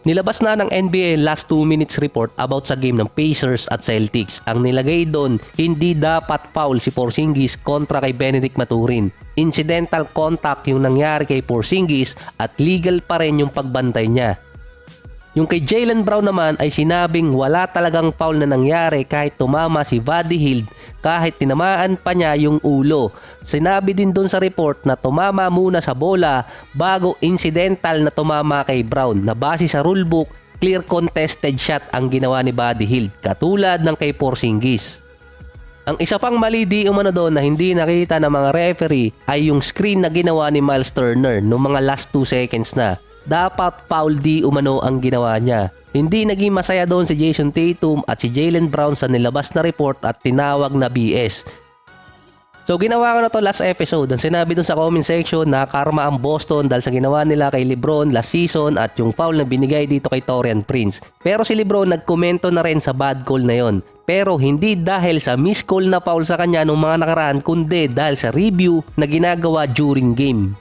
Nilabas na ng NBA last 2 minutes report about sa game ng Pacers at Celtics. Ang nilagay doon, hindi dapat foul si Porzingis kontra kay Benedict Mathurin. Incidental contact yung nangyari kay Porzingis at legal pa rin yung pagbantay niya. Yung kay Jaylen Brown naman ay sinabing wala talagang foul na nangyari kahit tumama si Buddy Hield kahit tinamaan pa niya yung ulo. Sinabi din doon sa report na tumama muna sa bola bago incidental na tumama kay Brown na base sa rulebook, clear contested shot ang ginawa ni Buddy Hield katulad ng kay Porzingis. Ang isa pang mali di umano doon na hindi nakita ng mga referee ay yung screen na ginawa ni Miles Turner noong mga last 2 seconds na. Dapat foul di umano ang ginawa niya. Hindi naging masaya doon si Jason Tatum at si Jaylen Brown sa nilabas na report at tinawag na BS. So ginawa ko na to last episode. Ang sinabi doon sa comment section na karma ang Boston dahil sa ginawa nila kay LeBron last season at yung foul na binigay dito kay Taurean Prince. Pero si LeBron nagkomento na rin sa bad call na yon. Pero hindi dahil sa miss call na foul sa kanya nung mga nakaraan kundi dahil sa review na ginagawa during game.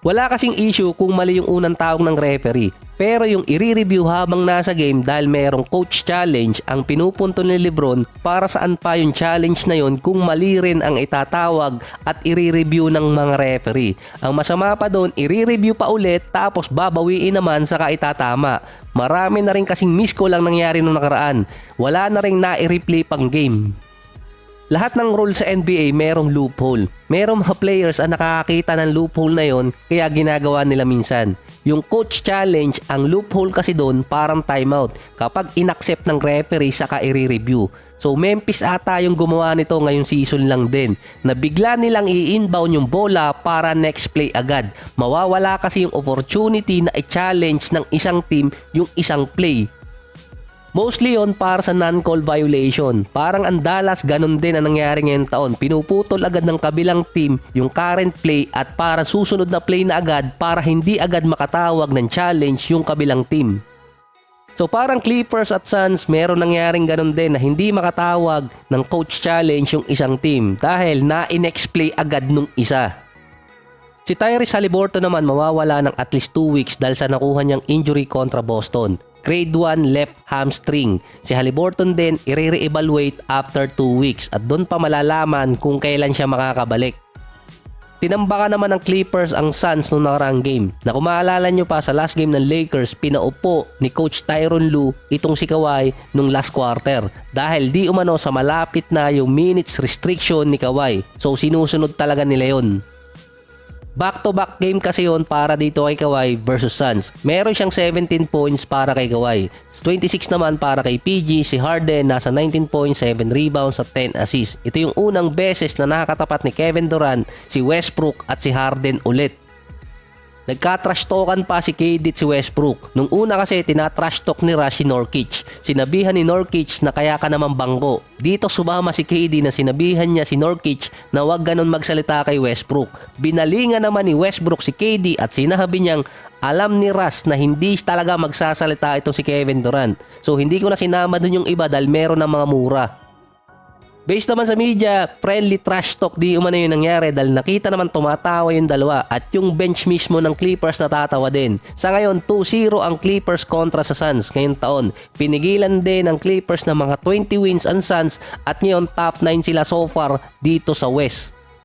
Wala kasing issue kung mali yung unang tawag ng referee. Pero yung i-review habang nasa game dahil mayroong coach challenge ang pinupunto ni LeBron para saan pa yung challenge na yon kung mali rin ang itatawag at i-review ng mga referee. Ang masama pa doon, i-review pa ulit tapos babawiin naman saka itatama. Marami na rin kasing miss call lang nangyari nung nakaraan. Wala na rin na-i-replay pang game. Lahat ng rule sa NBA merong loophole. Merong mga players ang nakakakita ng loophole na yon kaya ginagawa nila minsan. Yung coach challenge, ang loophole kasi doon parang timeout kapag inaccept ng referee saka i-review. So Memphis ata yung gumawa nito ngayong season lang din na bigla nilang i-inbound yung bola para next play agad. Mawawala kasi yung opportunity na i-challenge ng isang team yung isang play. Mostly yon para sa non-call violation. Parang ang Dallas ganun din ang nangyari ngayong taon. Pinuputol agad ng kabilang team yung current play at para susunod na play na agad para hindi agad makatawag ng challenge yung kabilang team. So parang Clippers at Suns meron nangyaring ganun din na hindi makatawag ng coach challenge yung isang team dahil na-next play agad nung isa. Si Tyrese Haliburton naman mawawala ng at least 2 weeks dahil sa nakuha niyang injury kontra Boston. Grade 1 left hamstring. Si Haliburton din i-re-evaluate after 2 weeks at doon pa malalaman kung kailan siya makakabalik. Tinambakan naman ng Clippers ang Suns noong nakaraang game. Na kung maalala nyo pa sa last game ng Lakers, pinaupo ni Coach Tyronn Lue itong si Kawhi nung last quarter. Dahil di umano sa malapit na yung minutes restriction ni Kawhi. So sinusunod talaga nila yon. Back-to-back game kasi yon para dito kay Kawhi versus Suns. Meron siyang 17 points para kay Kawhi. 26 naman para kay PG. Si Harden nasa 19 points, 7 rebounds at 10 assists. Ito yung unang beses na nakakatapat ni Kevin Durant, si Westbrook at si Harden ulit. Nagka-trash talkan pa si KD at si Westbrook. Nung una kasi tinatrash talk ni Russ si Nurkic. Sinabihan ni Nurkic na kaya ka naman bangko. Dito sumama si KD na sinabihan niya si Nurkic na wag ganon magsalita kay Westbrook. Binalingan naman ni Westbrook si KD at sinabi niyang alam ni Russ na hindi talaga magsasalita itong si Kevin Durant. So hindi ko na sinama dun yung iba dahil meron ng mga mura. Based naman sa media, friendly trash talk di umano yung nangyari dahil nakita naman tumatawa yung dalawa at yung bench mismo ng Clippers natatawa din. Sa ngayon, 2-0 ang Clippers kontra sa Suns ngayong taon. Pinigilan din ng Clippers ng mga 20 wins ang Suns at ngayon top 9 sila so far dito sa West.